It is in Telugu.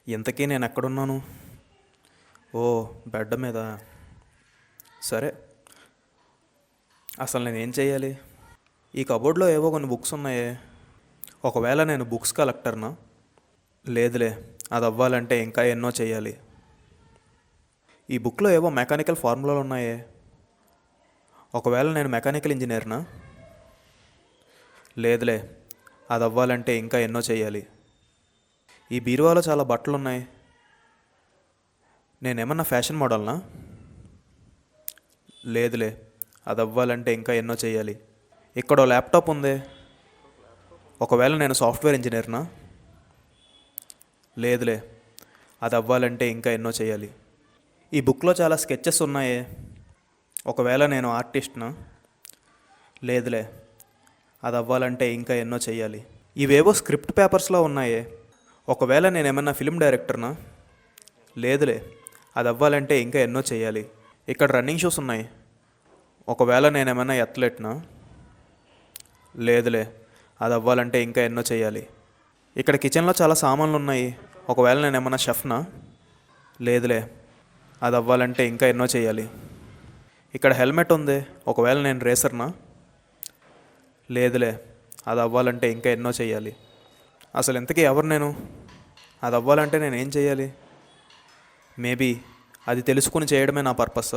ఇంతకీ నేను ఎక్కడున్నాను? ఓ, బెడ్ మీద. సరే, అసలు నేనేం చేయాలి? ఈ కబోర్డ్లో ఏవో కొన్ని బుక్స్ ఉన్నాయే. ఒకవేళ నేను బుక్స్ కలెక్టర్నా? లేదులే, అది అవ్వాలంటే ఇంకా ఎన్నో చేయాలి. ఈ బుక్లో ఏవో మెకానికల్ ఫార్ములాలు ఉన్నాయే. ఒకవేళ నేను మెకానికల్ ఇంజనీర్నా? లేదులే, అది అవ్వాలంటే ఇంకా ఎన్నో చేయాలి. ఈ బీరువాలో చాలా బట్టలు ఉన్నాయి. నేనేమన్నా ఫ్యాషన్ మోడల్నా? లేదులే, అది అవ్వాలంటే ఇంకా ఎన్నో చేయాలి. ఇక్కడ ల్యాప్టాప్ ఉంది. ఒకవేళ నేను సాఫ్ట్వేర్ ఇంజనీర్నా? లేదులే, అది అవ్వాలంటే ఇంకా ఎన్నో చేయాలి. ఈ బుక్లో చాలా స్కెచెస్ ఉన్నాయే. ఒకవేళ నేను ఆర్టిస్ట్నా? లేదులే, అది అవ్వాలంటే ఇంకా ఎన్నో చేయాలి. ఇవేవో స్క్రిప్ట్ పేపర్స్లో ఉన్నాయే. ఒకవేళ నేను ఏమన్నా ఫిల్మ్ డైరెక్టర్నా? లేదులే, అది అవ్వాలంటే ఇంకా ఎన్నో చేయాలి. ఇక్కడ రన్నింగ్ షూస్ ఉన్నాయి. ఒకవేళ నేనేమన్నా అథ్లెట్నా? లేదులే, అది అవ్వాలంటే ఇంకా ఎన్నో చేయాలి. ఇక్కడ కిచెన్లో చాలా సామాన్లు ఉన్నాయి. ఒకవేళ నేనేమన్నా షెఫ్నా? లేదులే, అది అవ్వాలంటే ఇంకా ఎన్నో చేయాలి. ఇక్కడ హెల్మెట్ ఉంది. ఒకవేళ నేను రేసర్నా? లేదులే, అది అవ్వాలంటే ఇంకా ఎన్నో చేయాలి. అసలు ఇంతకీ ఎవరు నేను? అది అవ్వాలంటే నేనేం చేయాలి? మేబీ అది తెలుసుకుని చేయడమే నా పర్పస్.